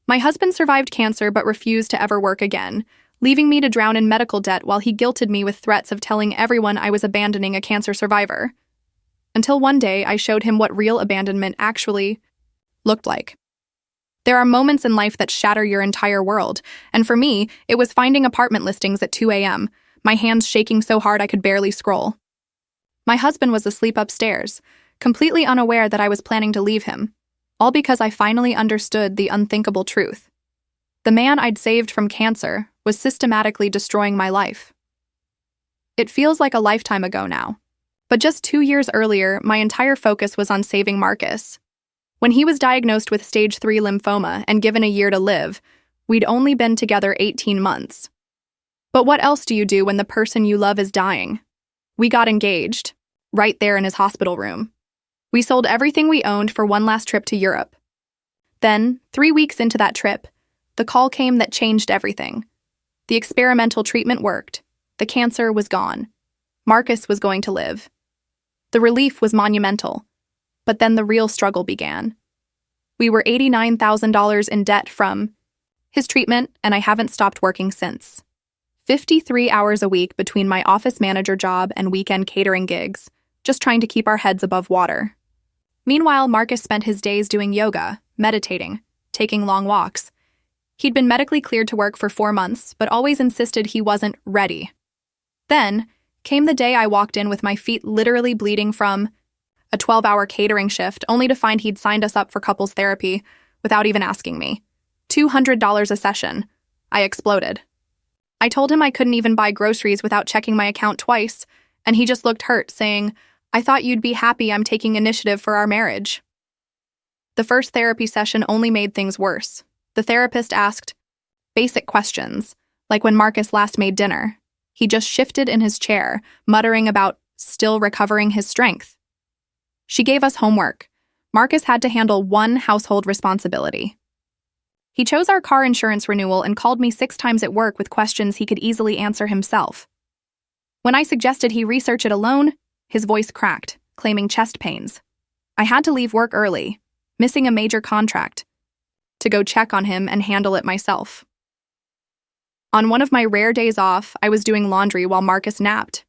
My husband survived cancer but refused to ever work again, leaving me to drown in medical debt while he guilted me with threats of telling everyone I was abandoning a cancer survivor. Until one day, I showed him what real abandonment actually looked like. There are moments in life that shatter your entire world, and for me, it was finding apartment listings at 2 a.m., my hands shaking so hard I could barely scroll. My husband was asleep upstairs, completely unaware that I was planning to leave him, all because I finally understood the unthinkable truth. The man I'd saved from cancer was systematically destroying my life. It feels like a lifetime ago now, but just 2 years earlier, my entire focus was on saving Marcus. When he was diagnosed with stage 3 lymphoma and given a year to live, we'd only been together 18 months. But what else do you do when the person you love is dying? We got engaged, right there in his hospital room. We sold everything we owned for one last trip to Europe. Then, 3 weeks into that trip, the call came that changed everything. The experimental treatment worked. The cancer was gone. Marcus was going to live. The relief was monumental. But then the real struggle began. We were $89,000 in debt from his treatment, and I haven't stopped working since. 53 hours a week between my office manager job and weekend catering gigs, just trying to keep our heads above water. Meanwhile, Marcus spent his days doing yoga, meditating, taking long walks. He'd been medically cleared to work for 4 months, but always insisted he wasn't ready. Then came the day I walked in with my feet literally bleeding from a 12-hour catering shift, only to find he'd signed us up for couples therapy without even asking me. $200 a session. I exploded. I told him I couldn't even buy groceries without checking my account twice, and he just looked hurt, saying, "I thought you'd be happy I'm taking initiative for our marriage." The first therapy session only made things worse. The therapist asked basic questions, like when Marcus last made dinner. He just shifted in his chair, muttering about still recovering his strength. She gave us homework. Marcus had to handle one household responsibility. He chose our car insurance renewal and called me 6 times at work with questions he could easily answer himself. When I suggested he research it alone, his voice cracked, claiming chest pains. I had to leave work early, missing a major contract, to go check on him and handle it myself. On one of my rare days off, I was doing laundry while Marcus napped.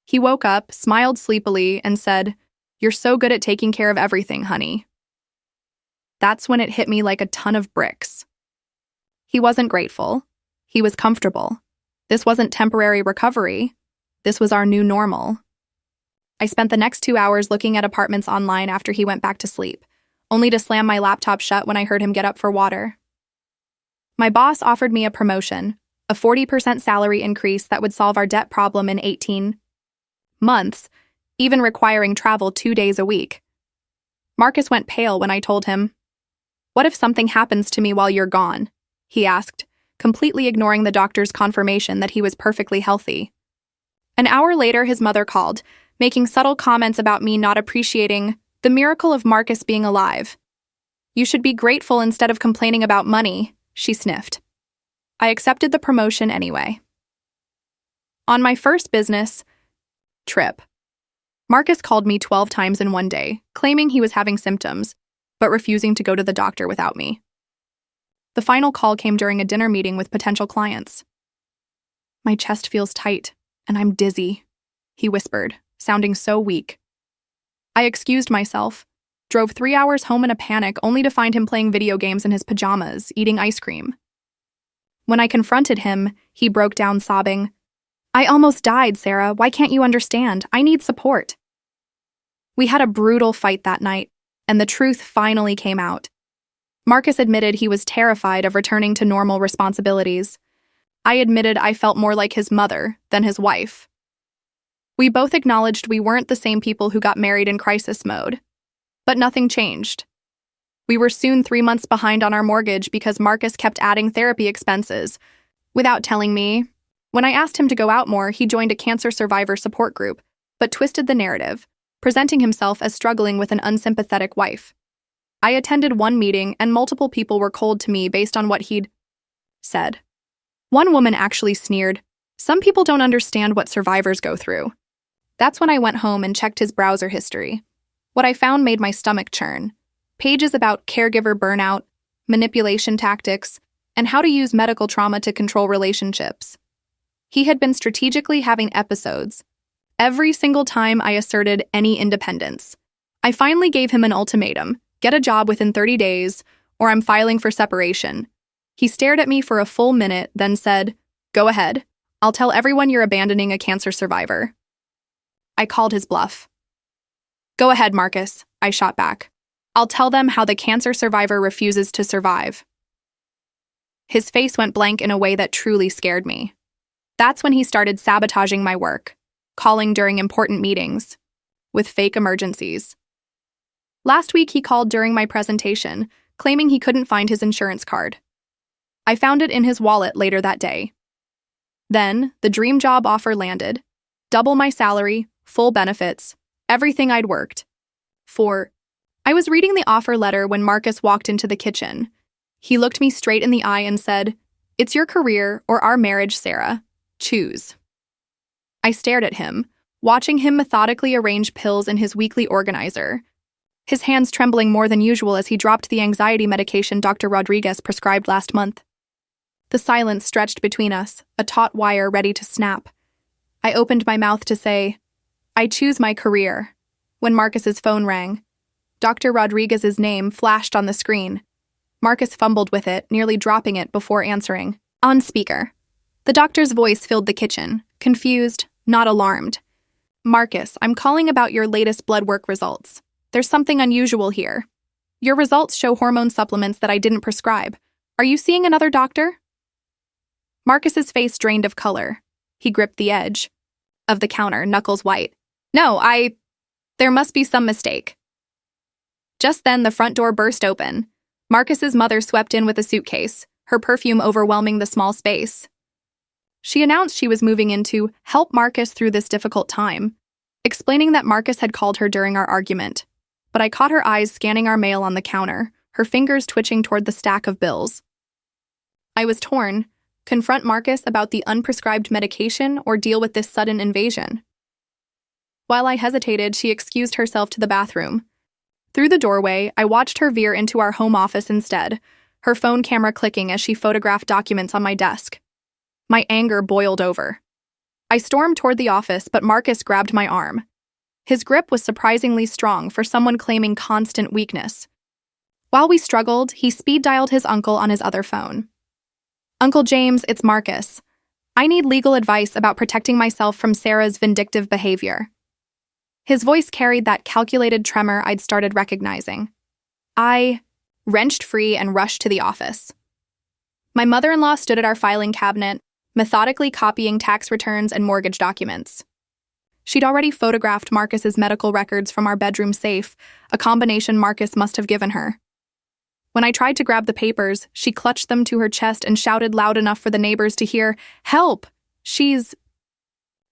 He woke up, smiled sleepily, and said, "You're so good at taking care of everything, honey." That's when it hit me like a ton of bricks. He wasn't grateful. He was comfortable. This wasn't temporary recovery. This was our new normal. I spent the next 2 hours looking at apartments online after he went back to sleep, only to slam my laptop shut when I heard him get up for water. My boss offered me a promotion, a 40% salary increase that would solve our debt problem in 18 months, even requiring travel 2 days a week. Marcus went pale when I told him, "What if something happens to me while you're gone?" he asked, completely ignoring the doctor's confirmation that he was perfectly healthy. An hour later, his mother called, making subtle comments about me not appreciating the miracle of Marcus being alive. "You should be grateful instead of complaining about money," she sniffed. I accepted the promotion anyway. On my first business trip, Marcus called me 12 times in one day, claiming he was having symptoms, but refusing to go to the doctor without me. The final call came during a dinner meeting with potential clients. "My chest feels tight, and I'm dizzy," he whispered, sounding so weak. I excused myself, drove 3 hours home in a panic only to find him playing video games in his pajamas, eating ice cream. When I confronted him, he broke down sobbing, "I almost died, Sarah. Why can't you understand? I need support." We had a brutal fight that night, and the truth finally came out. Marcus admitted he was terrified of returning to normal responsibilities. I admitted I felt more like his mother than his wife. We both acknowledged we weren't the same people who got married in crisis mode. But nothing changed. We were soon 3 months behind on our mortgage because Marcus kept adding therapy expenses without telling me. When I asked him to go out more, he joined a cancer survivor support group, but twisted the narrative, presenting himself as struggling with an unsympathetic wife. I attended one meeting, and multiple people were cold to me based on what he'd said. One woman actually sneered, "Some people don't understand what survivors go through." That's when I went home and checked his browser history. What I found made my stomach churn. Pages about caregiver burnout, manipulation tactics, and how to use medical trauma to control relationships. He had been strategically having episodes every single time I asserted any independence. I finally gave him an ultimatum: get a job within 30 days, or I'm filing for separation. He stared at me for a full minute, then said, "Go ahead. I'll tell everyone you're abandoning a cancer survivor." I called his bluff. "Go ahead, Marcus," I shot back. "I'll tell them how the cancer survivor refuses to survive." His face went blank in a way that truly scared me. That's when he started sabotaging my work, calling during important meetings, with fake emergencies. Last week, he called during my presentation, claiming he couldn't find his insurance card. I found it in his wallet later that day. Then, the dream job offer landed. Double my salary, full benefits, everything I'd worked for. I was reading the offer letter when Marcus walked into the kitchen. He looked me straight in the eye and said, "It's your career or our marriage, Sarah. Choose." I stared at him, watching him methodically arrange pills in his weekly organizer, his hands trembling more than usual as he dropped the anxiety medication Dr. Rodriguez prescribed last month. The silence stretched between us, a taut wire ready to snap. I opened my mouth to say, "I choose my career," when Marcus's phone rang. Dr. Rodriguez's name flashed on the screen. Marcus fumbled with it, nearly dropping it before answering. On speaker. The doctor's voice filled the kitchen, confused, not alarmed. "Marcus, I'm calling about your latest blood work results. There's something unusual here. Your results show hormone supplements that I didn't prescribe. Are you seeing another doctor?" Marcus's face drained of color. He gripped the edge of the counter, knuckles white. "No, there must be some mistake." Just then, the front door burst open. Marcus's mother swept in with a suitcase, her perfume overwhelming the small space. She announced she was moving in to help Marcus through this difficult time, explaining that Marcus had called her during our argument. But I caught her eyes scanning our mail on the counter, her fingers twitching toward the stack of bills. I was torn. Confront Marcus about the unprescribed medication or deal with this sudden invasion? While I hesitated, she excused herself to the bathroom. Through the doorway, I watched her veer into our home office instead, her phone camera clicking as she photographed documents on my desk. My anger boiled over. I stormed toward the office, but Marcus grabbed my arm. His grip was surprisingly strong for someone claiming constant weakness. While we struggled, he speed-dialed his uncle on his other phone. "Uncle James, it's Marcus. I need legal advice about protecting myself from Sarah's vindictive behavior." His voice carried that calculated tremor I'd started recognizing. I wrenched free and rushed to the office. My mother-in-law stood at our filing cabinet, methodically copying tax returns and mortgage documents. She'd already photographed Marcus's medical records from our bedroom safe, a combination Marcus must have given her. When I tried to grab the papers, she clutched them to her chest and shouted loud enough for the neighbors to hear, "Help! She's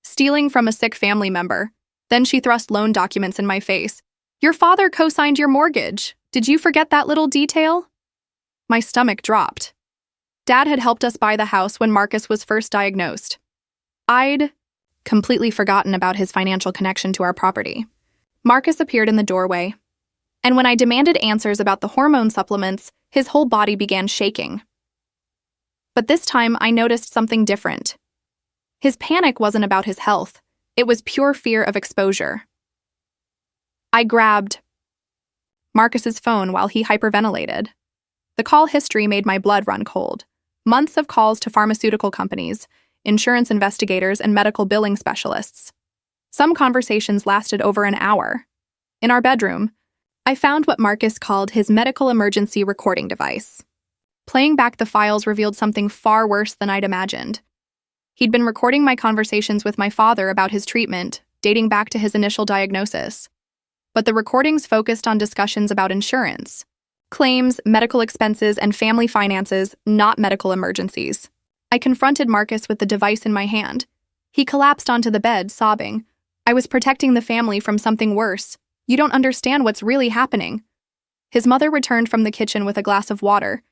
stealing from a sick family member." Then she thrust loan documents in my face. "Your father co-signed your mortgage. Did you forget that little detail?" My stomach dropped. Dad had helped us buy the house when Marcus was first diagnosed. I'd completely forgotten about his financial connection to our property. Marcus appeared in the doorway, and when I demanded answers about the hormone supplements, his whole body began shaking. But this time, I noticed something different. His panic wasn't about his health. It was pure fear of exposure. I grabbed Marcus's phone while he hyperventilated. The call history made my blood run cold. Months of calls to pharmaceutical companies, insurance investigators, and medical billing specialists. Some conversations lasted over an hour. In our bedroom, I found what Marcus called his medical emergency recording device. Playing back the files revealed something far worse than I'd imagined. He'd been recording my conversations with my father about his treatment, dating back to his initial diagnosis. But the recordings focused on discussions about insurance, claims, medical expenses, and family finances, not medical emergencies. I confronted Marcus with the device in my hand. He collapsed onto the bed, sobbing. "I was protecting the family from something worse. You don't understand what's really happening." His mother returned from the kitchen with a glass of water,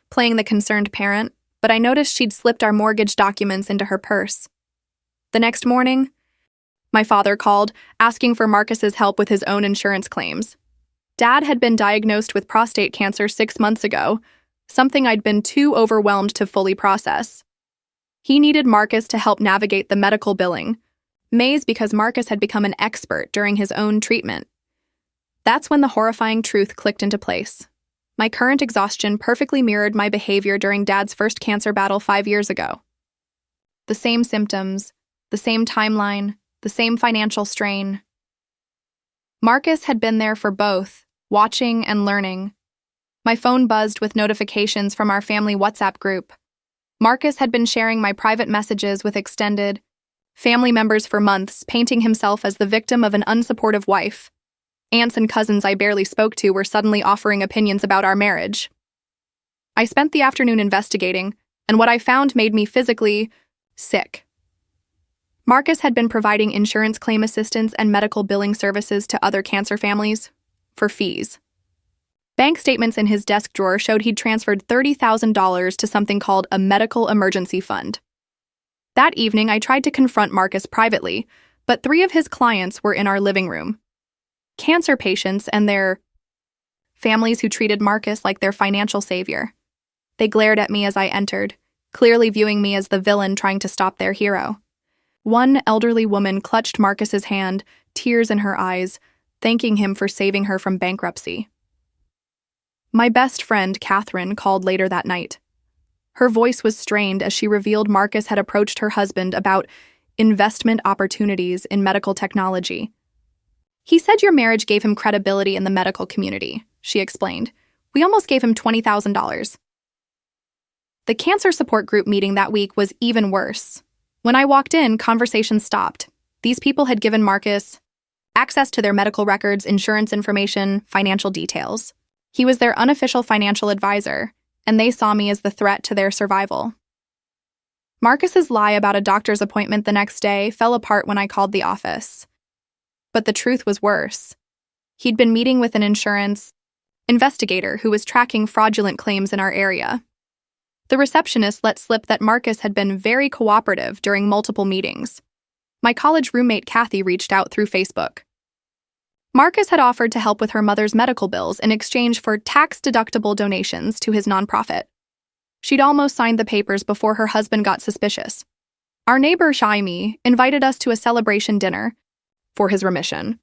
playing the concerned parent, but I noticed she'd slipped our mortgage documents into her purse. The next morning, my father called, asking for Marcus's help with his own insurance claims. Dad had been diagnosed with prostate cancer 6 months ago, something I'd been too overwhelmed to fully process. He needed Marcus to help navigate the medical billing, mazed because Marcus had become an expert during his own treatment. That's when the horrifying truth clicked into place. My current exhaustion perfectly mirrored my behavior during Dad's first cancer battle 5 years ago. The same symptoms, the same timeline, the same financial strain. Marcus had been there for both, watching and learning. My phone buzzed with notifications from our family WhatsApp group. Marcus had been sharing my private messages with extended family members for months, painting himself as the victim of an unsupportive wife. Aunts and cousins I barely spoke to were suddenly offering opinions about our marriage. I spent the afternoon investigating, and what I found made me physically sick. Marcus had been providing insurance claim assistance and medical billing services to other cancer families for fees. Bank statements in his desk drawer showed he'd transferred $30,000 to something called a medical emergency fund. That evening, I tried to confront Marcus privately, but 3 of his clients were in our living room. Cancer patients and their families who treated Marcus like their financial savior. They glared at me as I entered, clearly viewing me as the villain trying to stop their hero. One elderly woman clutched Marcus's hand, tears in her eyes, thanking him for saving her from bankruptcy. My best friend, Catherine, called later that night. Her voice was strained as she revealed Marcus had approached her husband about investment opportunities in medical technology. "He said your marriage gave him credibility in the medical community," she explained. "We almost gave him $20,000. The cancer support group meeting that week was even worse. When I walked in, conversation stopped. These people had given Marcus access to their medical records, insurance information, financial details. He was their unofficial financial advisor, and they saw me as the threat to their survival. Marcus's lie about a doctor's appointment the next day fell apart when I called the office. But the truth was worse. He'd been meeting with an insurance investigator who was tracking fraudulent claims in our area. The receptionist let slip that Marcus had been very cooperative during multiple meetings. My college roommate Kathy reached out through Facebook. Marcus had offered to help with her mother's medical bills in exchange for tax-deductible donations to his nonprofit. She'd almost signed the papers before her husband got suspicious. Our neighbor Shaimi invited us to a celebration dinner for his remission.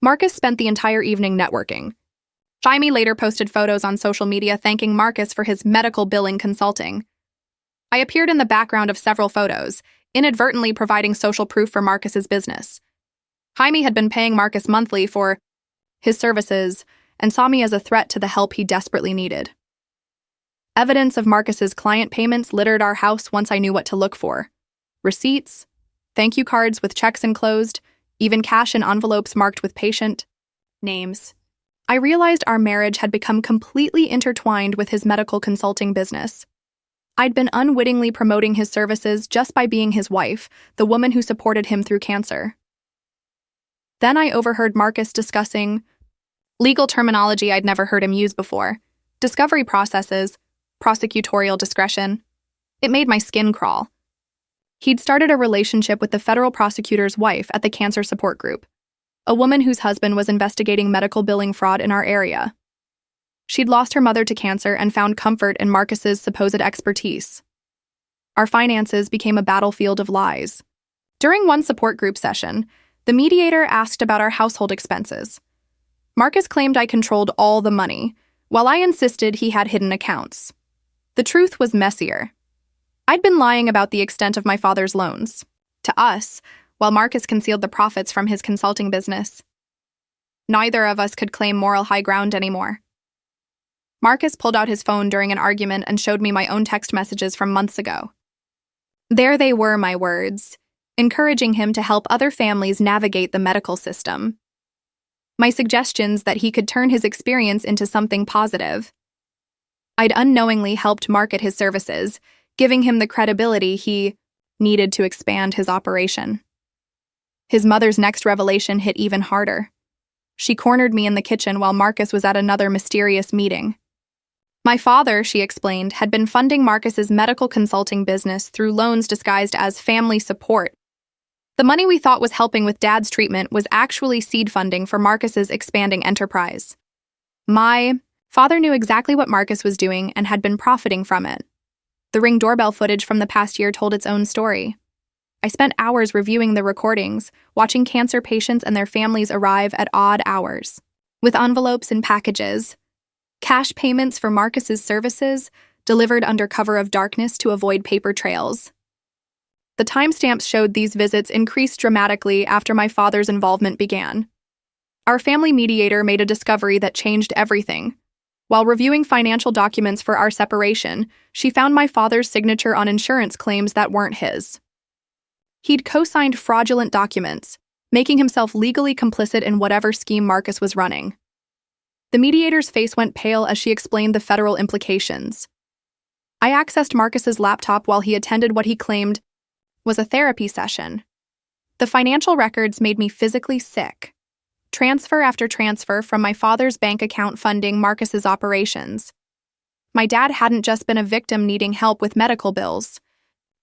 Marcus spent the entire evening networking. Shaimi later posted photos on social media thanking Marcus for his medical billing consulting. I appeared in the background of several photos, inadvertently providing social proof for Marcus's business. Jaime had been paying Marcus monthly for his services and saw me as a threat to the help he desperately needed. Evidence of Marcus's client payments littered our house once I knew what to look for. Receipts, thank you cards with checks enclosed, even cash in envelopes marked with patient names. I realized our marriage had become completely intertwined with his medical consulting business. I'd been unwittingly promoting his services just by being his wife, the woman who supported him through cancer. Then I overheard Marcus discussing legal terminology I'd never heard him use before, discovery processes, prosecutorial discretion. It made my skin crawl. He'd started a relationship with the federal prosecutor's wife at the cancer support group, a woman whose husband was investigating medical billing fraud in our area. She'd lost her mother to cancer and found comfort in Marcus's supposed expertise. Our finances became a battlefield of lies. During one support group session, the mediator asked about our household expenses. Marcus claimed I controlled all the money, while I insisted he had hidden accounts. The truth was messier. I'd been lying about the extent of my father's loans to us, while Marcus concealed the profits from his consulting business. Neither of us could claim moral high ground anymore. Marcus pulled out his phone during an argument and showed me my own text messages from months ago. There they were, my words, encouraging him to help other families navigate the medical system. My suggestions that he could turn his experience into something positive. I'd unknowingly helped market his services, giving him the credibility he needed to expand his operation. His mother's next revelation hit even harder. She cornered me in the kitchen while Marcus was at another mysterious meeting. My father, she explained, had been funding Marcus's medical consulting business through loans disguised as family support. The money we thought was helping with Dad's treatment was actually seed funding for Marcus's expanding enterprise. My Father knew exactly what Marcus was doing and had been profiting from it. The Ring doorbell footage from the past year told its own story. I spent hours reviewing the recordings, watching cancer patients and their families arrive at odd hours, with envelopes and packages, cash payments for Marcus's services, delivered under cover of darkness to avoid paper trails. The timestamps showed these visits increased dramatically after my father's involvement began. Our family mediator made a discovery that changed everything. While reviewing financial documents for our separation, she found my father's signature on insurance claims that weren't his. He'd co-signed fraudulent documents, making himself legally complicit in whatever scheme Marcus was running. The mediator's face went pale as she explained the federal implications. I accessed Marcus's laptop while he attended what he claimed was a therapy session. The financial records made me physically sick. Transfer after transfer from my father's bank account funding Marcus's operations. My dad hadn't just been a victim needing help with medical bills.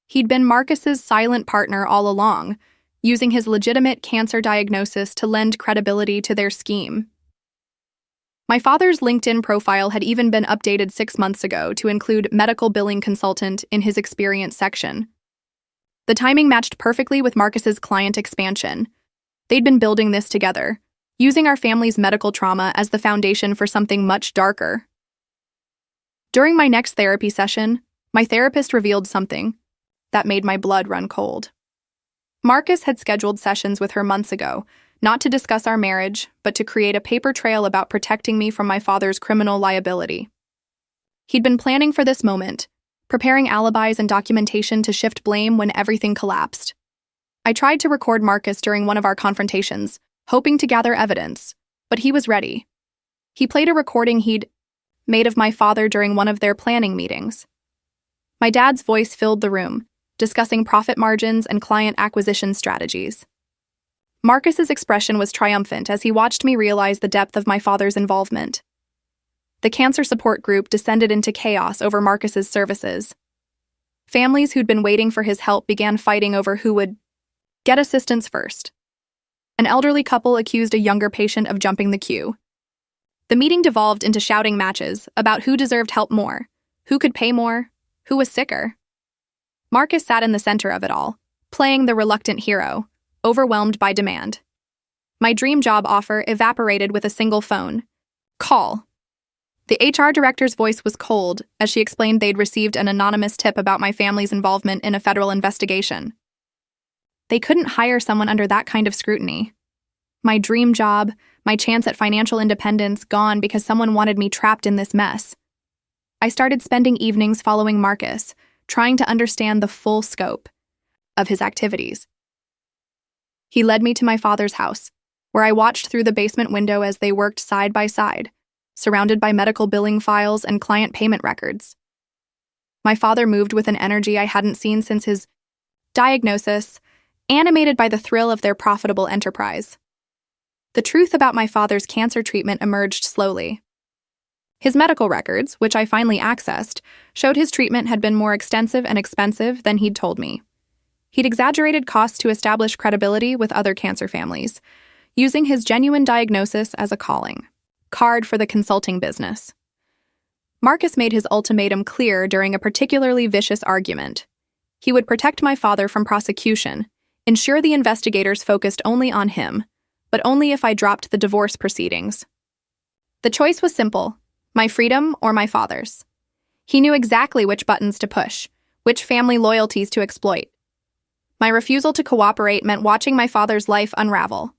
He'd been Marcus's silent partner all along, using his legitimate cancer diagnosis to lend credibility to their scheme. My father's LinkedIn profile had even been updated 6 months ago to include medical billing consultant in his experience section. The timing matched perfectly with Marcus's client expansion. They'd been building this together, using our family's medical trauma as the foundation for something much darker. During my next therapy session, my therapist revealed something that made my blood run cold. Marcus had scheduled sessions with her months ago, not to discuss our marriage, but to create a paper trail about protecting me from my father's criminal liability. He'd been planning for this moment, preparing alibis and documentation to shift blame when everything collapsed. I tried to record Marcus during one of our confrontations, hoping to gather evidence, but he was ready. He played a recording he'd made of my father during one of their planning meetings. My dad's voice filled the room, discussing profit margins and client acquisition strategies. Marcus's expression was triumphant as he watched me realize the depth of my father's involvement. The cancer support group descended into chaos over Marcus's services. Families who'd been waiting for his help began fighting over who would get assistance first. An elderly couple accused a younger patient of jumping the queue. The meeting devolved into shouting matches about who deserved help more, who could pay more, who was sicker. Marcus sat in the center of it all, playing the reluctant hero, overwhelmed by demand. My dream job offer evaporated with a single phone call. The HR director's voice was cold as she explained they'd received an anonymous tip about my family's involvement in a federal investigation. They couldn't hire someone under that kind of scrutiny. My dream job, my chance at financial independence, gone because someone wanted me trapped in this mess. I started spending evenings following Marcus, trying to understand the full scope of his activities. He led me to my father's house, where I watched through the basement window as they worked side by side, surrounded by medical billing files and client payment records. My father moved with an energy I hadn't seen since his diagnosis, animated by the thrill of their profitable enterprise. The truth about my father's cancer treatment emerged slowly. His medical records, which I finally accessed, showed his treatment had been more extensive and expensive than he'd told me. He'd exaggerated costs to establish credibility with other cancer families, using his genuine diagnosis as a calling card for the consulting business. Marcus made his ultimatum clear during a particularly vicious argument. He would protect my father from prosecution, ensure the investigators focused only on him, but only if I dropped the divorce proceedings. The choice was simple: my freedom or my father's. He knew exactly which buttons to push, which family loyalties to exploit. My refusal to cooperate meant watching my father's life unravel.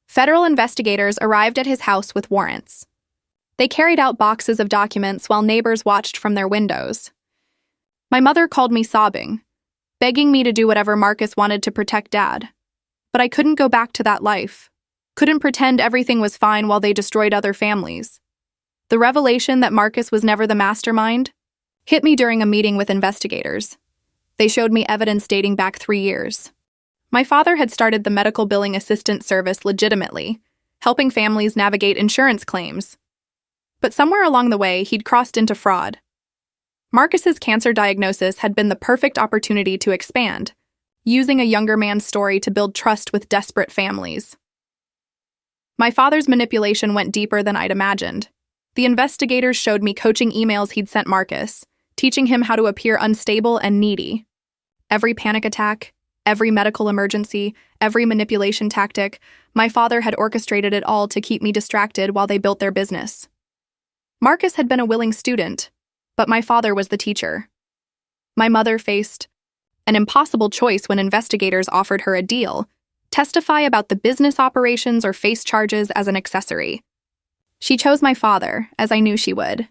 Federal investigators arrived at his house with warrants. They carried out boxes of documents while neighbors watched from their windows. My mother called me sobbing, begging me to do whatever Marcus wanted to protect Dad. But I couldn't go back to that life. Couldn't pretend everything was fine while they destroyed other families. The revelation that Marcus was never the mastermind hit me during a meeting with investigators. They showed me evidence dating back 3 years. My father had started the medical billing assistant service legitimately, helping families navigate insurance claims. But somewhere along the way, he'd crossed into fraud. Marcus's cancer diagnosis had been the perfect opportunity to expand, using a younger man's story to build trust with desperate families. My father's manipulation went deeper than I'd imagined. The investigators showed me coaching emails he'd sent Marcus, teaching him how to appear unstable and needy. Every panic attack, every medical emergency, every manipulation tactic, my father had orchestrated it all to keep me distracted while they built their business. Marcus had been a willing student, but my father was the teacher. My mother faced an impossible choice when investigators offered her a deal: testify about the business operations or face charges as an accessory. She chose my father, as I knew she would.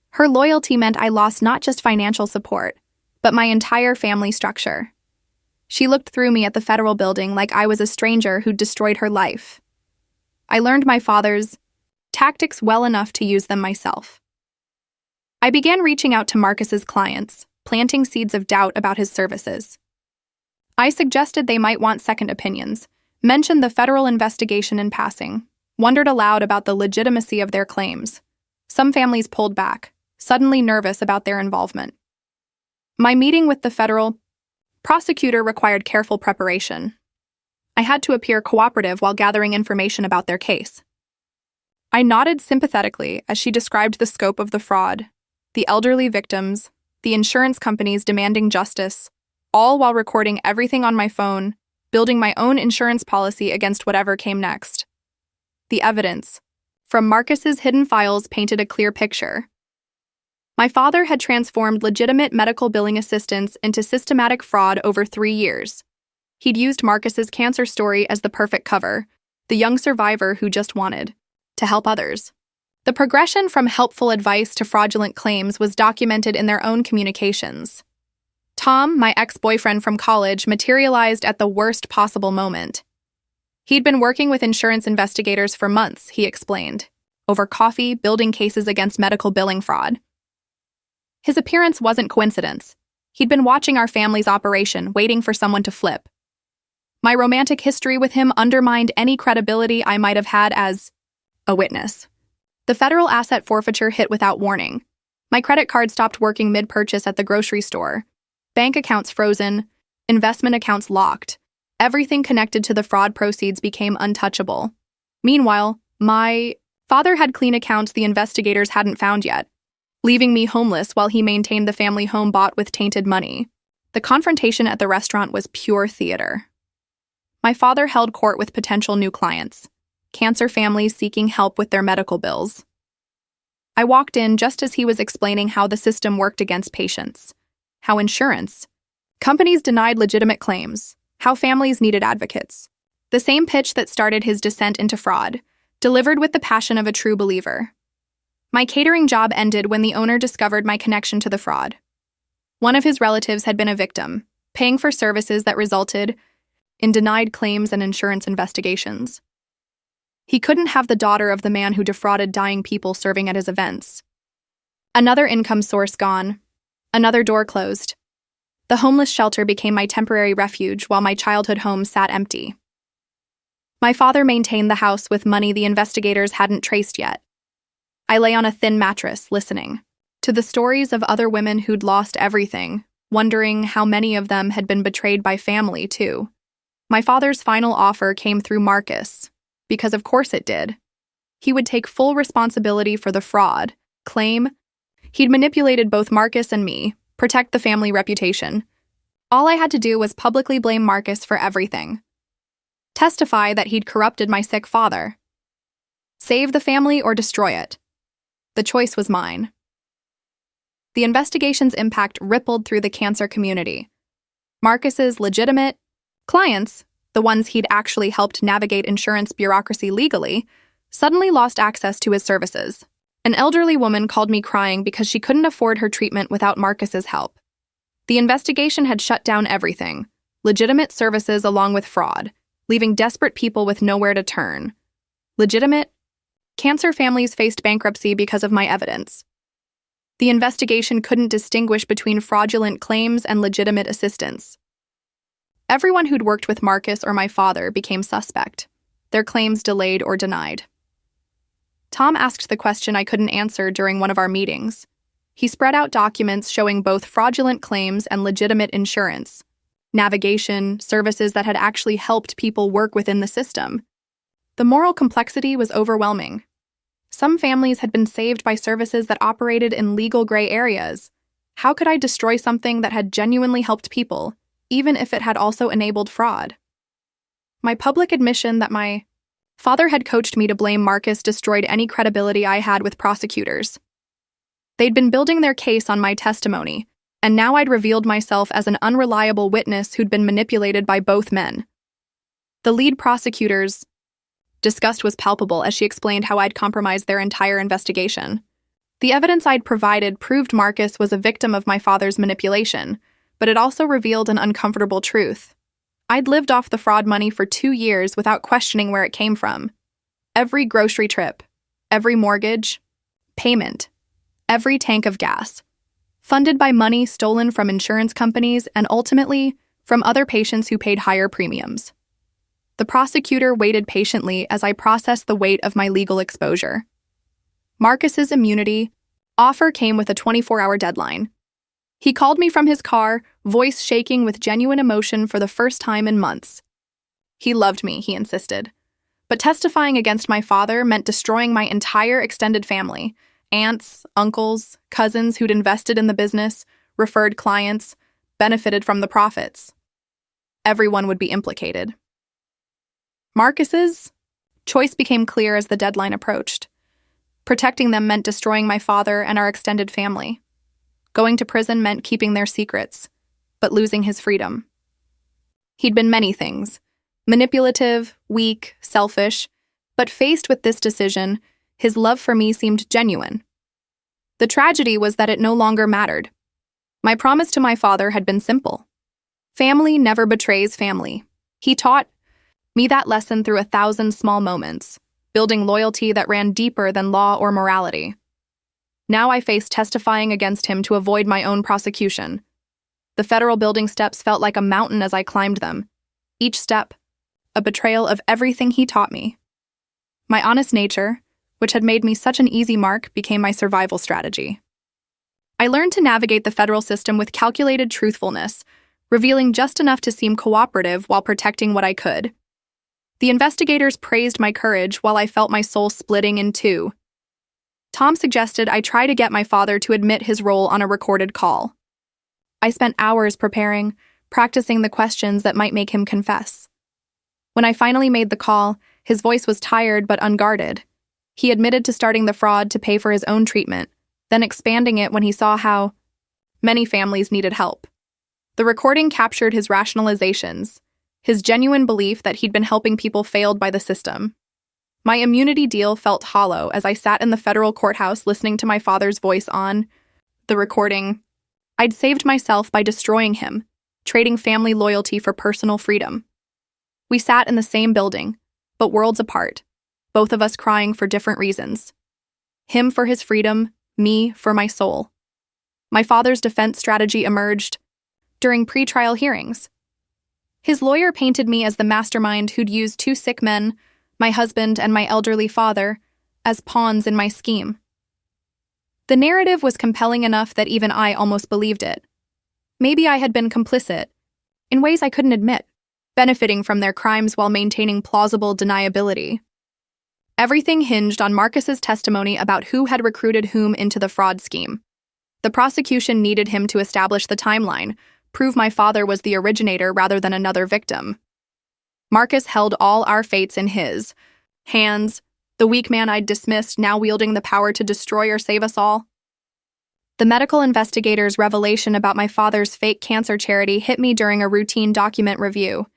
Her loyalty meant I lost not just financial support, but my entire family structure. She looked through me at the federal building like I was a stranger who'd destroyed her life. I learned my father's tactics well enough to use them myself. I began reaching out to Marcus's clients, planting seeds of doubt about his services. I suggested they might want second opinions, mentioned the federal investigation in passing, wondered aloud about the legitimacy of their claims. Some families pulled back, suddenly nervous about their involvement. My meeting with the federal prosecutor required careful preparation. I had to appear cooperative while gathering information about their case. I nodded sympathetically as she described the scope of the fraud, the elderly victims, the insurance companies demanding justice, all while recording everything on my phone, building my own insurance policy against whatever came next. The evidence from Marcus's hidden files painted a clear picture. My father had transformed legitimate medical billing assistance into systematic fraud over 3 years. He'd used Marcus's cancer story as the perfect cover, the young survivor who just wanted to help others. The progression from helpful advice to fraudulent claims was documented in their own communications. Tom, my ex-boyfriend from college, materialized at the worst possible moment. He'd been working with insurance investigators for months, he explained, over coffee, building cases against medical billing fraud. His appearance wasn't coincidence. He'd been watching our family's operation, waiting for someone to flip. My romantic history with him undermined any credibility I might have had as a witness. The federal asset forfeiture hit without warning. My credit card stopped working mid-purchase at the grocery store. Bank accounts frozen, investment accounts locked. Everything connected to the fraud proceeds became untouchable. Meanwhile, my father had clean accounts the investigators hadn't found yet, leaving me homeless while he maintained the family home bought with tainted money. The confrontation at the restaurant was pure theater. My father held court with potential new clients, cancer families seeking help with their medical bills. I walked in just as he was explaining how the system worked against patients, how insurance companies denied legitimate claims, how families needed advocates. The same pitch that started his descent into fraud, delivered with the passion of a true believer. My catering job ended when the owner discovered my connection to the fraud. One of his relatives had been a victim, paying for services that resulted in denied claims and insurance investigations. He couldn't have the daughter of the man who defrauded dying people serving at his events. Another income source gone. Another door closed. The homeless shelter became my temporary refuge while my childhood home sat empty. My father maintained the house with money the investigators hadn't traced yet. I lay on a thin mattress, listening to the stories of other women who'd lost everything, wondering how many of them had been betrayed by family, too. My father's final offer came through Marcus, because of course it did. He would take full responsibility for the fraud, claim he'd manipulated both Marcus and me, protect the family reputation. All I had to do was publicly blame Marcus for everything. Testify that he'd corrupted my sick father. Save the family or destroy it. The choice was mine. The investigation's impact rippled through the cancer community. Marcus's legitimate clients, the ones he'd actually helped navigate insurance bureaucracy legally, suddenly lost access to his services. An elderly woman called me crying because she couldn't afford her treatment without Marcus's help. The investigation had shut down everything, legitimate services along with fraud, leaving desperate people with nowhere to turn. Legitimate cancer families faced bankruptcy because of my evidence. The investigation couldn't distinguish between fraudulent claims and legitimate assistance. Everyone who'd worked with Marcus or my father became suspect, their claims delayed or denied. Tom asked the question I couldn't answer during one of our meetings. He spread out documents showing both fraudulent claims and legitimate insurance, navigation, services that had actually helped people work within the system. The moral complexity was overwhelming. Some families had been saved by services that operated in legal gray areas. How could I destroy something that had genuinely helped people, even if it had also enabled fraud? My public admission that my father had coached me to blame Marcus destroyed any credibility I had with prosecutors. They'd been building their case on my testimony, and now I'd revealed myself as an unreliable witness who'd been manipulated by both men. The lead prosecutor's disgust was palpable as she explained how I'd compromised their entire investigation. The evidence I'd provided proved Marcus was a victim of my father's manipulation, but it also revealed an uncomfortable truth. I'd lived off the fraud money for 2 years without questioning where it came from. Every grocery trip, every mortgage, payment, every tank of gas, funded by money stolen from insurance companies and ultimately from other patients who paid higher premiums. The prosecutor waited patiently as I processed the weight of my legal exposure. Marcus's immunity offer came with a 24-hour deadline. He called me from his car, voice shaking with genuine emotion for the first time in months. He loved me, he insisted. But testifying against my father meant destroying my entire extended family: aunts, uncles, cousins who'd invested in the business, referred clients, benefited from the profits. Everyone would be implicated. Marcus's choice became clear as the deadline approached. Protecting them meant destroying my father and our extended family. Going to prison meant keeping their secrets, but losing his freedom. He'd been many things: manipulative, weak, selfish, but faced with this decision, his love for me seemed genuine. The tragedy was that it no longer mattered. My promise to my father had been simple. Family never betrays family. He taught me that lesson through 1,000 small moments, building loyalty that ran deeper than law or morality. Now I faced testifying against him to avoid my own prosecution. The federal building steps felt like a mountain as I climbed them. Each step, a betrayal of everything he taught me. My honest nature, which had made me such an easy mark, became my survival strategy. I learned to navigate the federal system with calculated truthfulness, revealing just enough to seem cooperative while protecting what I could. The investigators praised my courage while I felt my soul splitting in two. Tom suggested I try to get my father to admit his role on a recorded call. I spent hours preparing, practicing the questions that might make him confess. When I finally made the call, his voice was tired but unguarded. He admitted to starting the fraud to pay for his own treatment, then expanding it when he saw how many families needed help. The recording captured his rationalizations, his genuine belief that he'd been helping people failed by the system. My immunity deal felt hollow as I sat in the federal courthouse listening to my father's voice on the recording. I'd saved myself by destroying him, trading family loyalty for personal freedom. We sat in the same building, but worlds apart, both of us crying for different reasons. Him for his freedom, me for my soul. My father's defense strategy emerged during pre-trial hearings. His lawyer painted me as the mastermind who'd used 2 sick men, my husband and my elderly father, as pawns in my scheme. The narrative was compelling enough that even I almost believed it. Maybe I had been complicit, in ways I couldn't admit, benefiting from their crimes while maintaining plausible deniability. Everything hinged on Marcus's testimony about who had recruited whom into the fraud scheme. The prosecution needed him to establish the timeline, prove my father was the originator rather than another victim. Marcus held all our fates in his hands, the weak man I'd dismissed now wielding the power to destroy or save us all. The medical investigator's revelation about my father's fake cancer charity hit me during a routine document review.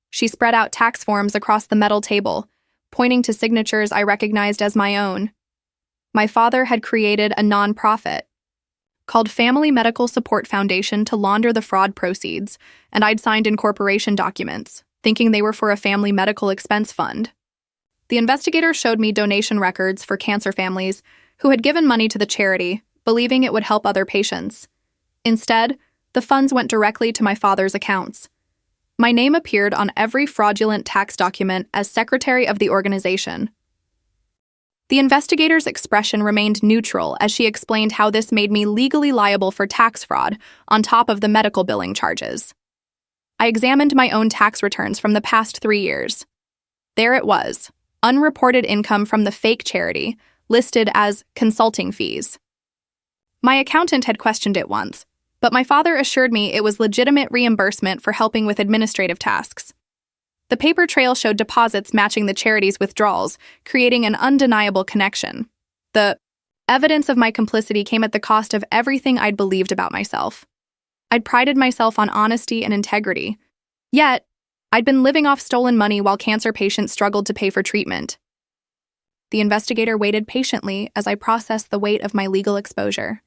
She spread out tax forms across the metal table, pointing to signatures I recognized as my own. My father had created a nonprofit called Family Medical Support Foundation to launder the fraud proceeds, and I'd signed incorporation documents, thinking they were for a family medical expense fund. The investigator showed me donation records for cancer families who had given money to the charity, believing it would help other patients. Instead, the funds went directly to my father's accounts. My name appeared on every fraudulent tax document as secretary of the organization. The investigator's expression remained neutral as she explained how this made me legally liable for tax fraud on top of the medical billing charges. I examined my own tax returns from the past 3 years. There it was, unreported income from the fake charity, listed as consulting fees. My accountant had questioned it once, but my father assured me it was legitimate reimbursement for helping with administrative tasks. The paper trail showed deposits matching the charity's withdrawals, creating an undeniable connection. The evidence of my complicity came at the cost of everything I'd believed about myself. I'd prided myself on honesty and integrity. Yet, I'd been living off stolen money while cancer patients struggled to pay for treatment. The investigator waited patiently as I processed the weight of my legal exposure.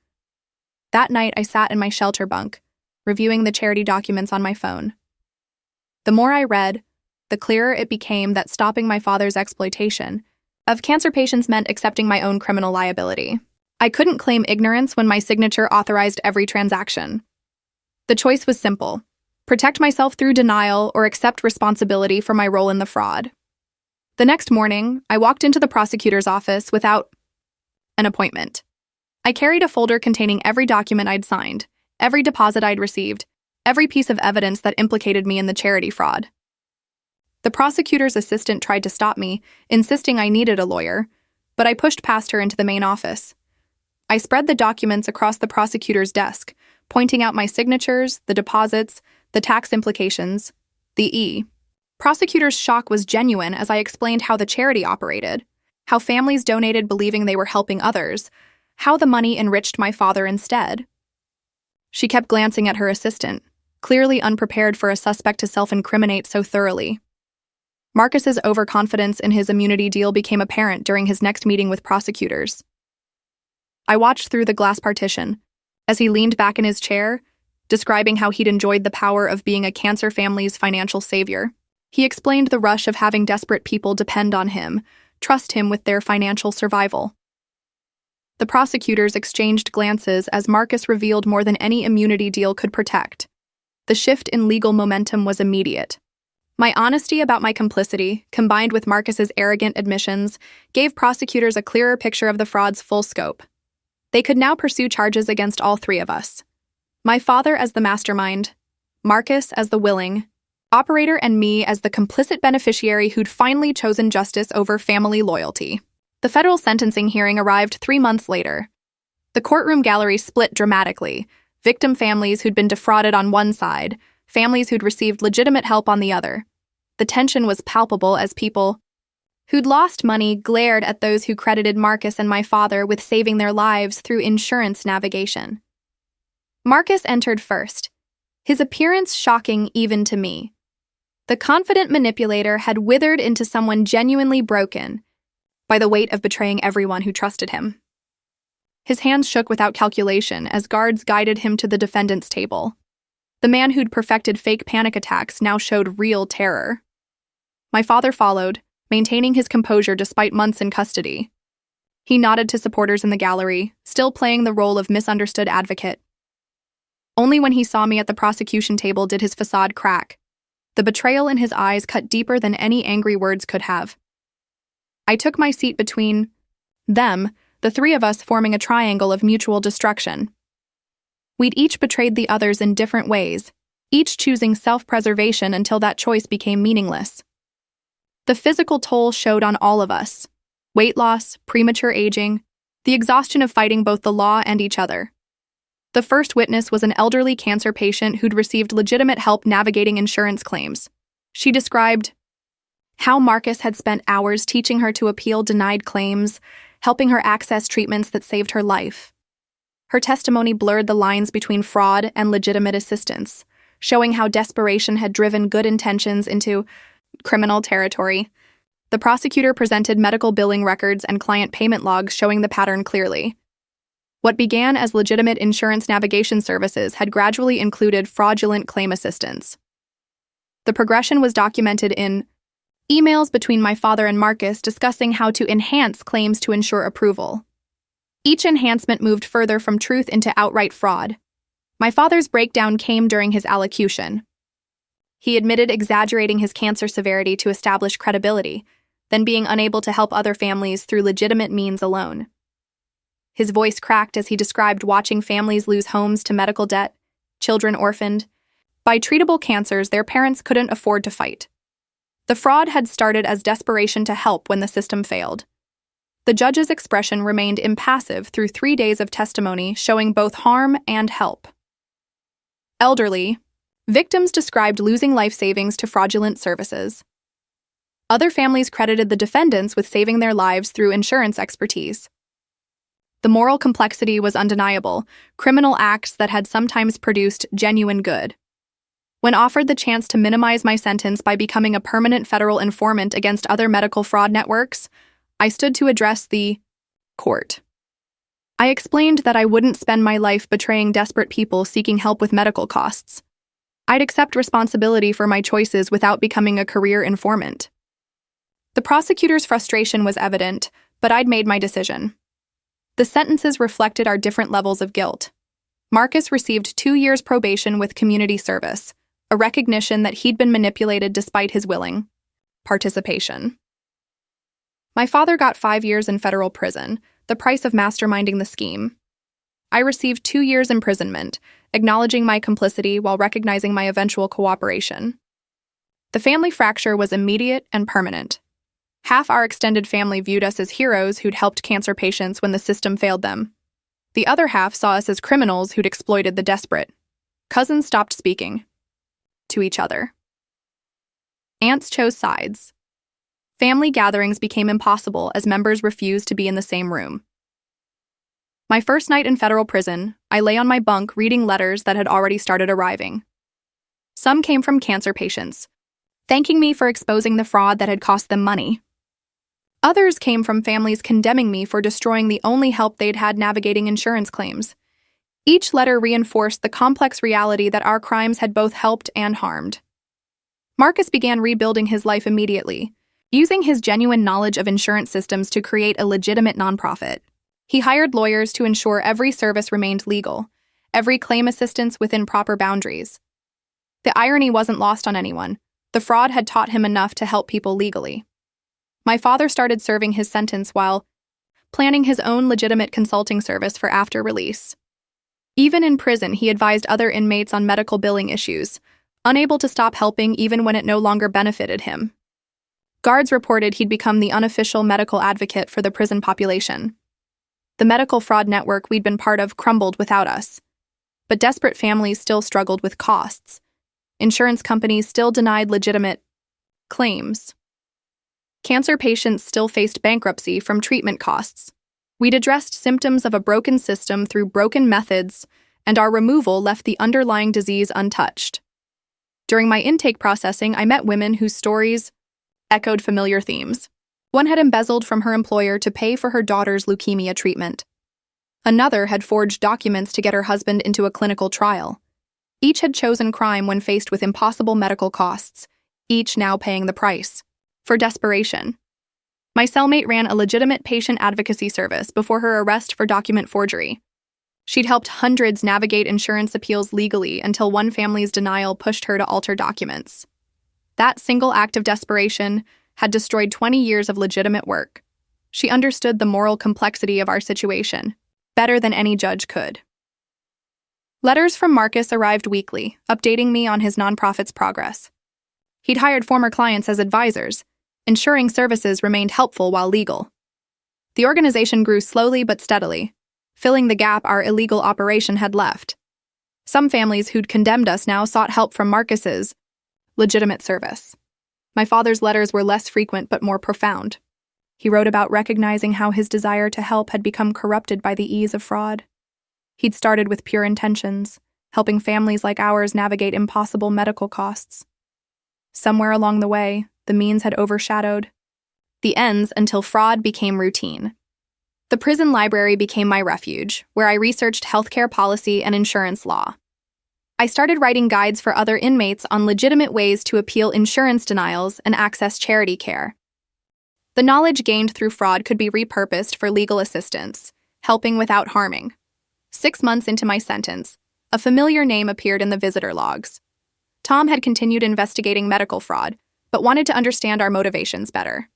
That night, I sat in my shelter bunk, reviewing the charity documents on my phone. The more I read, the clearer it became that stopping my father's exploitation of cancer patients meant accepting my own criminal liability. I couldn't claim ignorance when my signature authorized every transaction. The choice was simple: protect myself through denial or accept responsibility for my role in the fraud. The next morning, I walked into the prosecutor's office without an appointment. I carried a folder containing every document I'd signed, every deposit I'd received, every piece of evidence that implicated me in the charity fraud. The prosecutor's assistant tried to stop me, insisting I needed a lawyer, but I pushed past her into the main office. I spread the documents across the prosecutor's desk, pointing out my signatures, the deposits, the tax implications, the Prosecutor's shock was genuine as I explained how the charity operated, how families donated believing they were helping others, how the money enriched my father instead. She kept glancing at her assistant, clearly unprepared for a suspect to self-incriminate so thoroughly. Marcus's overconfidence in his immunity deal became apparent during his next meeting with prosecutors. I watched through the glass partition as he leaned back in his chair, describing how he'd enjoyed the power of being a cancer family's financial savior. He explained the rush of having desperate people depend on him, trust him with their financial survival. The prosecutors exchanged glances as Marcus revealed more than any immunity deal could protect. The shift in legal momentum was immediate. My honesty about my complicity, combined with Marcus's arrogant admissions, gave prosecutors a clearer picture of the fraud's full scope. They could now pursue charges against all three of us. My father as the mastermind, Marcus as the willing operator, and me as the complicit beneficiary who'd finally chosen justice over family loyalty. The federal sentencing hearing arrived 3 months later. The courtroom gallery split dramatically, victim families who'd been defrauded on one side, families who'd received legitimate help on the other. The tension was palpable as people who'd lost money glared at those who credited Marcus and my father with saving their lives through insurance navigation. Marcus entered first, his appearance shocking even to me. The confident manipulator had withered into someone genuinely broken by the weight of betraying everyone who trusted him. His hands shook without calculation as guards guided him to the defendant's table. The man who'd perfected fake panic attacks now showed real terror. My father followed, maintaining his composure despite months in custody. He nodded to supporters in the gallery, still playing the role of misunderstood advocate. Only when he saw me at the prosecution table did his facade crack. The betrayal in his eyes cut deeper than any angry words could have. I took my seat between them, the three of us forming a triangle of mutual destruction. We'd each betrayed the others in different ways, each choosing self-preservation until that choice became meaningless. The physical toll showed on all of us: weight loss, premature aging, the exhaustion of fighting both the law and each other. The first witness was an elderly cancer patient who'd received legitimate help navigating insurance claims. She described how Marcus had spent hours teaching her to appeal denied claims, helping her access treatments that saved her life. Her testimony blurred the lines between fraud and legitimate assistance, showing how desperation had driven good intentions into criminal territory. The prosecutor presented medical billing records and client payment logs showing the pattern clearly. What began as legitimate insurance navigation services had gradually included fraudulent claim assistance. The progression was documented in emails between my father and Marcus discussing how to enhance claims to ensure approval. Each enhancement moved further from truth into outright fraud. My father's breakdown came during his allocution. He admitted exaggerating his cancer severity to establish credibility, then being unable to help other families through legitimate means alone. His voice cracked as he described watching families lose homes to medical debt, children orphaned by treatable cancers their parents couldn't afford to fight. The fraud had started as desperation to help when the system failed. The judge's expression remained impassive through 3 days of testimony showing both harm and help. Elderly. Victims described losing life savings to fraudulent services. Other families credited the defendants with saving their lives through insurance expertise. The moral complexity was undeniable, criminal acts that had sometimes produced genuine good. When offered the chance to minimize my sentence by becoming a permanent federal informant against other medical fraud networks, I stood to address the court. I explained that I wouldn't spend my life betraying desperate people seeking help with medical costs. I'd accept responsibility for my choices without becoming a career informant. The prosecutor's frustration was evident, but I'd made my decision. The sentences reflected our different levels of guilt. Marcus received 2 years probation with community service, a recognition that he'd been manipulated despite his willing participation. My father got 5 years in federal prison, the price of masterminding the scheme. I received 2 years imprisonment, acknowledging my complicity while recognizing my eventual cooperation. The family fracture was immediate and permanent. Half our extended family viewed us as heroes who'd helped cancer patients when the system failed them. The other half saw us as criminals who'd exploited the desperate. Cousins stopped speaking to each other. Aunts chose sides. Family gatherings became impossible as members refused to be in the same room. My first night in federal prison, I lay on my bunk reading letters that had already started arriving. Some came from cancer patients, thanking me for exposing the fraud that had cost them money. Others came from families condemning me for destroying the only help they'd had navigating insurance claims. Each letter reinforced the complex reality that our crimes had both helped and harmed. Marcus began rebuilding his life immediately, using his genuine knowledge of insurance systems to create a legitimate nonprofit. He hired lawyers to ensure every service remained legal, every claim assistance within proper boundaries. The irony wasn't lost on anyone. The fraud had taught him enough to help people legally. My father started serving his sentence while planning his own legitimate consulting service for after release. Even in prison, he advised other inmates on medical billing issues, unable to stop helping even when it no longer benefited him. Guards reported he'd become the unofficial medical advocate for the prison population. The medical fraud network we'd been part of crumbled without us. But desperate families still struggled with costs. Insurance companies still denied legitimate claims. Cancer patients still faced bankruptcy from treatment costs. We'd addressed symptoms of a broken system through broken methods, and our removal left the underlying disease untouched. During my intake processing, I met women whose stories echoed familiar themes. One had embezzled from her employer to pay for her daughter's leukemia treatment. Another had forged documents to get her husband into a clinical trial. Each had chosen crime when faced with impossible medical costs, each now paying the price. For desperation. My cellmate ran a legitimate patient advocacy service before her arrest for document forgery. She'd helped hundreds navigate insurance appeals legally until one family's denial pushed her to alter documents. That single act of desperation had destroyed 20 years of legitimate work. She understood the moral complexity of our situation, better than any judge could. Letters from Marcus arrived weekly, updating me on his nonprofit's progress. He'd hired former clients as advisors, ensuring services remained helpful while legal. The organization grew slowly but steadily, filling the gap our illegal operation had left. Some families who'd condemned us now sought help from Marcus's legitimate service. My father's letters were less frequent but more profound. He wrote about recognizing how his desire to help had become corrupted by the ease of fraud. He'd started with pure intentions, helping families like ours navigate impossible medical costs. Somewhere along the way, the means had overshadowed the ends until fraud became routine. The prison library became my refuge, where I researched healthcare policy and insurance law. I started writing guides for other inmates on legitimate ways to appeal insurance denials and access charity care. The knowledge gained through fraud could be repurposed for legal assistance, helping without harming. 6 months into my sentence, a familiar name appeared in the visitor logs. Tom had continued investigating medical fraud, but wanted to understand our motivations better.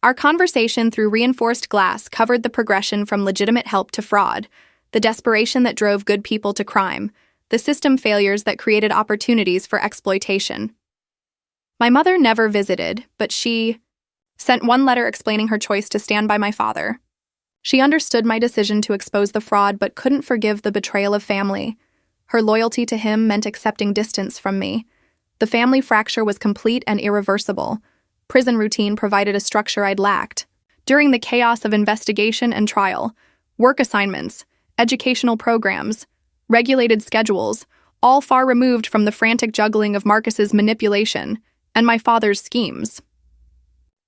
Our conversation through reinforced glass covered the progression from legitimate help to fraud, the desperation that drove good people to crime, the system failures that created opportunities for exploitation. My mother never visited, but she Sent one letter explaining her choice to stand by my father. She understood my decision to expose the fraud but couldn't forgive the betrayal of family. Her loyalty to him meant accepting distance from me. The family fracture was complete and irreversible. Prison routine provided a structure I'd lacked. During the chaos of investigation and trial, work assignments, educational programs, regulated schedules, all far removed from the frantic juggling of Marcus's manipulation and my father's schemes.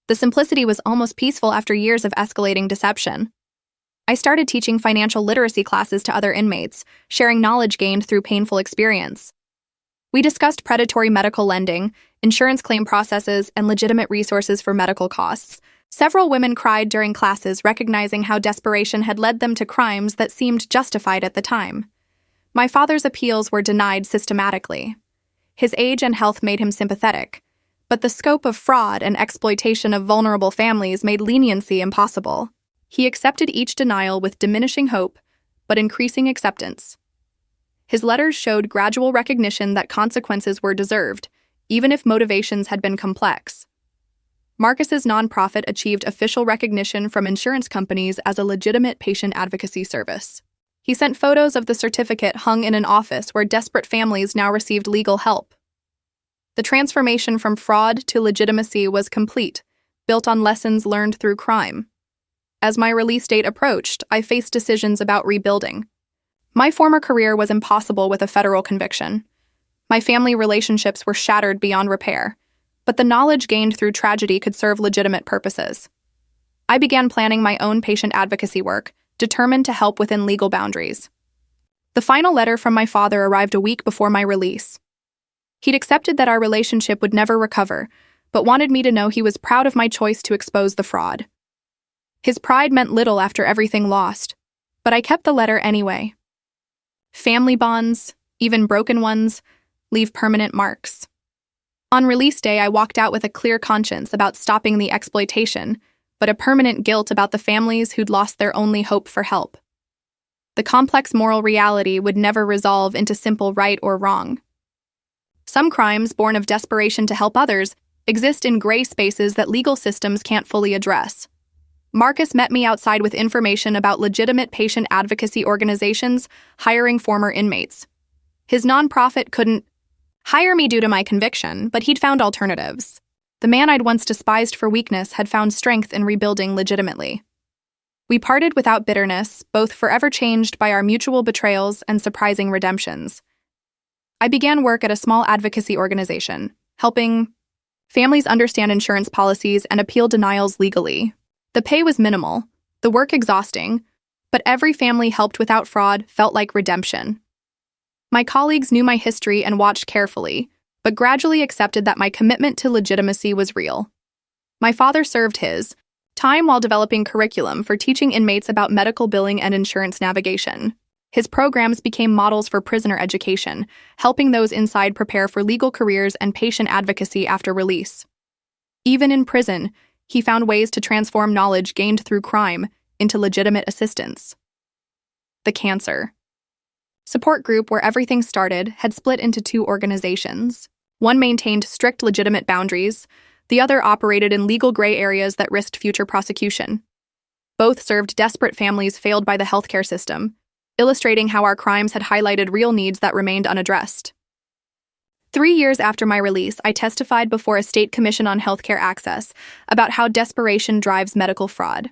The simplicity was almost peaceful after years of escalating deception. I started teaching financial literacy classes to other inmates, sharing knowledge gained through painful experience. We discussed predatory medical lending, insurance claim processes, and legitimate resources for medical costs. Several women cried during classes, recognizing how desperation had led them to crimes that seemed justified at the time. My father's appeals were denied systematically. His age and health made him sympathetic, but the scope of fraud and exploitation of vulnerable families made leniency impossible. He accepted each denial with diminishing hope, but increasing acceptance. His letters showed gradual recognition that consequences were deserved, even if motivations had been complex. Marcus's nonprofit achieved official recognition from insurance companies as a legitimate patient advocacy service. He sent photos of the certificate hung in an office where desperate families now received legal help. The transformation from fraud to legitimacy was complete, built on lessons learned through crime. As my release date approached, I faced decisions about rebuilding. My former career was impossible with a federal conviction. My family relationships were shattered beyond repair, but the knowledge gained through tragedy could serve legitimate purposes. I began planning my own patient advocacy work, determined to help within legal boundaries. The final letter from my father arrived a week before my release. He'd accepted that our relationship would never recover, but wanted me to know he was proud of my choice to expose the fraud. His pride meant little after everything lost, but I kept the letter anyway. Family bonds, even broken ones, leave permanent marks. On release day, I walked out with a clear conscience about stopping the exploitation, but a permanent guilt about the families who'd lost their only hope for help. The complex moral reality would never resolve into simple right or wrong. Some crimes, born of desperation to help others, exist in gray spaces that legal systems can't fully address. Marcus met me outside with information about legitimate patient advocacy organizations hiring former inmates. His nonprofit couldn't hire me due to my conviction, but he'd found alternatives. The man I'd once despised for weakness had found strength in rebuilding legitimately. We parted without bitterness, both forever changed by our mutual betrayals and surprising redemptions. I began work at a small advocacy organization, helping families understand insurance policies and appeal denials legally. The pay was minimal, the work exhausting, but every family helped without fraud felt like redemption. My colleagues knew my history and watched carefully, but gradually accepted that my commitment to legitimacy was real. My father served his time while developing curriculum for teaching inmates about medical billing and insurance navigation. His programs became models for prisoner education, helping those inside prepare for legal careers and patient advocacy after release. Even in prison, he found ways to transform knowledge gained through crime into legitimate assistance. The Cancer Support Group, where everything started, had split into two organizations. One maintained strict legitimate boundaries, the other operated in legal gray areas that risked future prosecution. Both served desperate families failed by the healthcare system, illustrating how our crimes had highlighted real needs that remained unaddressed. 3 years after my release, I testified before a state commission on healthcare access about how desperation drives medical fraud.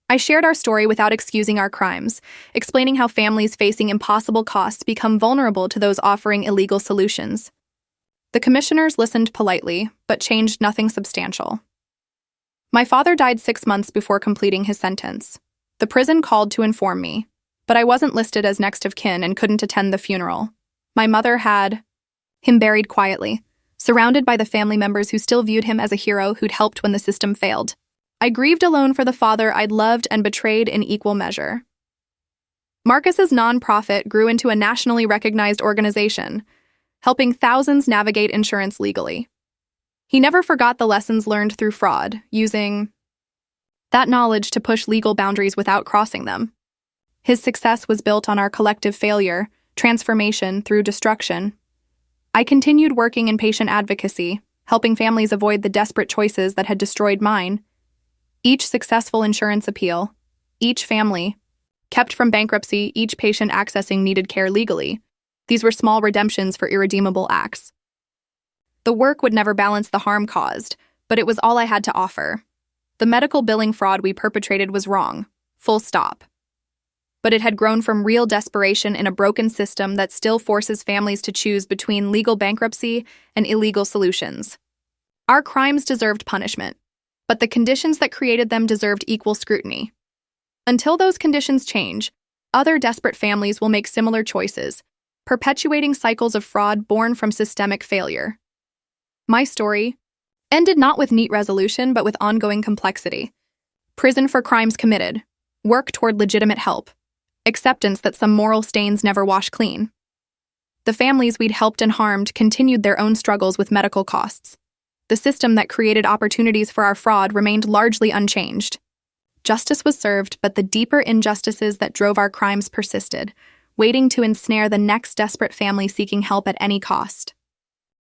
I shared our story without excusing our crimes, explaining how families facing impossible costs become vulnerable to those offering illegal solutions. The commissioners listened politely, but changed nothing substantial. My father died 6 months before completing his sentence. The prison called to inform me, but I wasn't listed as next of kin and couldn't attend the funeral. My mother had him buried quietly, surrounded by the family members who still viewed him as a hero who'd helped when the system failed. I grieved alone for the father I'd loved and betrayed in equal measure. Marcus's nonprofit grew into a nationally recognized organization, helping thousands navigate insurance legally. He never forgot the lessons learned through fraud, using that knowledge to push legal boundaries without crossing them. His success was built on our collective failure, transformation through destruction. I continued working in patient advocacy, helping families avoid the desperate choices that had destroyed mine. Each successful insurance appeal, each family kept from bankruptcy, each patient accessing needed care legally. These were small redemptions for irredeemable acts. The work would never balance the harm caused, but it was all I had to offer. The medical billing fraud we perpetrated was wrong, full stop. But it had grown from real desperation in a broken system that still forces families to choose between legal bankruptcy and illegal solutions. Our crimes deserved punishment, but the conditions that created them deserved equal scrutiny. Until those conditions change, other desperate families will make similar choices, perpetuating cycles of fraud born from systemic failure. My story ended not with neat resolution, but with ongoing complexity. Prison for crimes committed, work toward legitimate help, acceptance that some moral stains never wash clean. The families we'd helped and harmed continued their own struggles with medical costs. The system that created opportunities for our fraud remained largely unchanged. Justice was served, but the deeper injustices that drove our crimes persisted, waiting to ensnare the next desperate family seeking help at any cost.